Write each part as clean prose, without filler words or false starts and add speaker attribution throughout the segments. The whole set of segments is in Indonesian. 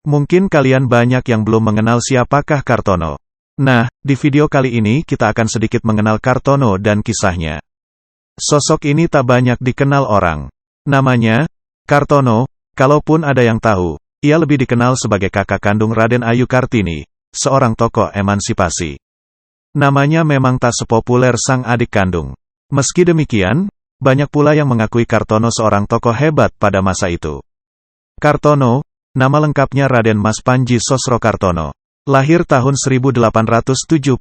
Speaker 1: Mungkin kalian banyak yang belum mengenal siapakah Kartono. Nah, di video kali ini kita akan sedikit mengenal Kartono dan kisahnya. Sosok ini tak banyak dikenal orang. Namanya, Kartono, kalaupun ada yang tahu, ia lebih dikenal sebagai kakak kandung Raden Ayu Kartini, seorang tokoh emansipasi. Namanya memang tak sepopuler sang adik kandung. Meski demikian, banyak pula yang mengakui Kartono seorang tokoh hebat pada masa itu. Kartono, nama lengkapnya Raden Mas Panji Sosrokartono. Lahir tahun 1877,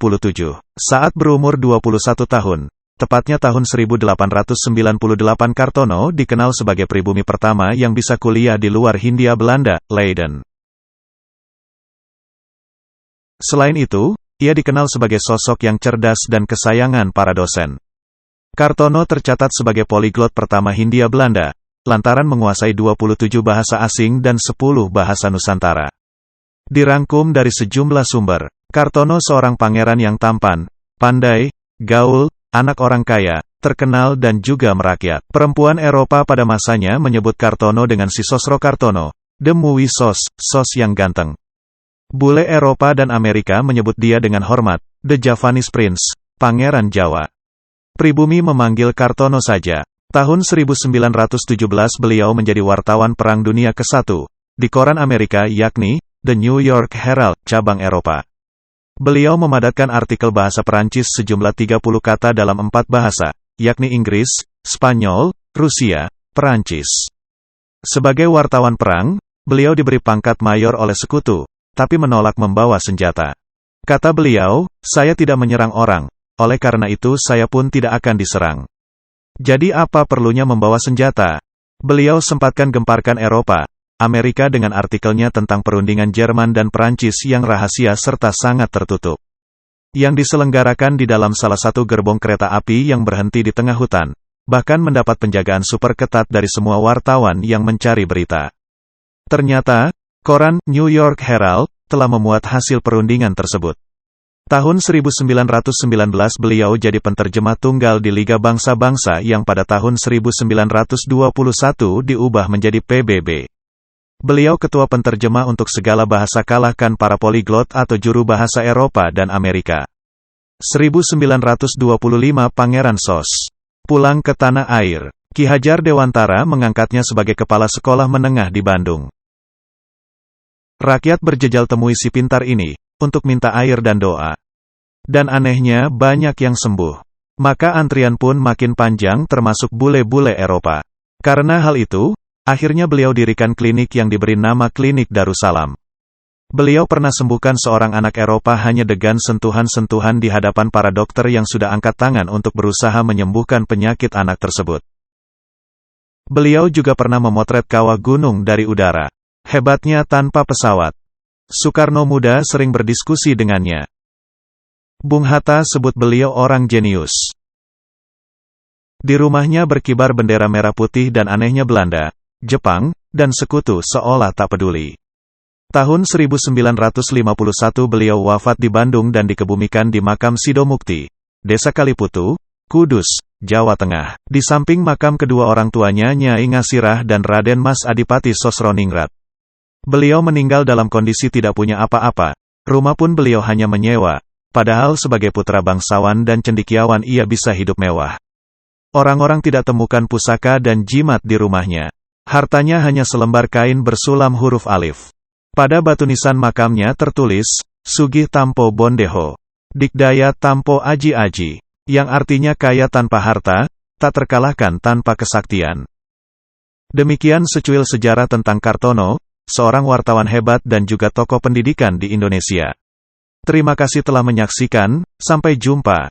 Speaker 1: saat berumur 21 tahun. Tepatnya tahun 1898 Kartono dikenal sebagai pribumi pertama yang bisa kuliah di luar Hindia Belanda, Leiden. Selain itu, ia dikenal sebagai sosok yang cerdas dan kesayangan para dosen. Kartono tercatat sebagai poliglot pertama Hindia Belanda, lantaran menguasai 27 bahasa asing dan 10 bahasa Nusantara. Dirangkum dari sejumlah sumber, Kartono seorang pangeran yang tampan, pandai, gaul, anak orang kaya, terkenal dan juga merakyat. Perempuan Eropa pada masanya menyebut Kartono dengan si Sosrokartono, the movie sos yang ganteng. Bule Eropa dan Amerika menyebut dia dengan hormat, the Javanese Prince, Pangeran Jawa. Pribumi memanggil Kartono saja. Tahun 1917 beliau menjadi wartawan Perang Dunia ke-1, di koran Amerika yakni The New York Herald, cabang Eropa. Beliau memadatkan artikel bahasa Perancis sejumlah 30 kata dalam 4 bahasa, yakni Inggris, Spanyol, Rusia, Perancis. Sebagai wartawan perang, beliau diberi pangkat mayor oleh sekutu, tapi menolak membawa senjata. Kata beliau, "Saya tidak menyerang orang, oleh karena itu saya pun tidak akan diserang. Jadi apa perlunya membawa senjata?" Beliau sempatkan gemparkan Eropa, Amerika dengan artikelnya tentang perundingan Jerman dan Perancis yang rahasia serta sangat tertutup. Yang diselenggarakan di dalam salah satu gerbong kereta api yang berhenti di tengah hutan, bahkan mendapat penjagaan super ketat dari semua wartawan yang mencari berita. Ternyata, koran New York Herald telah memuat hasil perundingan tersebut. Tahun 1919 beliau jadi penterjemah tunggal di Liga Bangsa-Bangsa yang pada tahun 1921 diubah menjadi PBB. Beliau ketua penterjemah untuk segala bahasa kalahkan para poliglot atau juru bahasa Eropa dan Amerika. 1925 Pangeran Sos pulang ke tanah air. Ki Hajar Dewantara mengangkatnya sebagai kepala sekolah menengah di Bandung. Rakyat berjejal temui si pintar ini untuk minta air dan doa. Dan anehnya banyak yang sembuh. Maka antrian pun makin panjang termasuk bule-bule Eropa. Karena hal itu, akhirnya beliau dirikan klinik yang diberi nama Klinik Darussalam. Beliau pernah sembuhkan seorang anak Eropa hanya dengan sentuhan-sentuhan di hadapan para dokter yang sudah angkat tangan untuk berusaha menyembuhkan penyakit anak tersebut. Beliau juga pernah memotret kawah gunung dari udara. Hebatnya tanpa pesawat. Soekarno muda sering berdiskusi dengannya. Bung Hatta sebut beliau orang jenius. Di rumahnya berkibar bendera merah putih dan anehnya Belanda, Jepang, dan sekutu seolah tak peduli. Tahun 1951 beliau wafat di Bandung dan dikebumikan di makam Sidomukti, Desa Kaliputu, Kudus, Jawa Tengah. Di samping makam kedua orang tuanya Nyai Ngasirah dan Raden Mas Adipati Sosroningrat. Beliau meninggal dalam kondisi tidak punya apa-apa, rumah pun beliau hanya menyewa, padahal sebagai putra bangsawan dan cendekiawan ia bisa hidup mewah. Orang-orang tidak temukan pusaka dan jimat di rumahnya. Hartanya hanya selembar kain bersulam huruf alif. Pada batu nisan makamnya tertulis, Sugih Tampo Bondeho, Dikdaya Tampo Aji Aji, yang artinya kaya tanpa harta, tak terkalahkan tanpa kesaktian. Demikian secuil sejarah tentang Kartono, seorang wartawan hebat dan juga tokoh pendidikan di Indonesia. Terima kasih telah menyaksikan, sampai jumpa.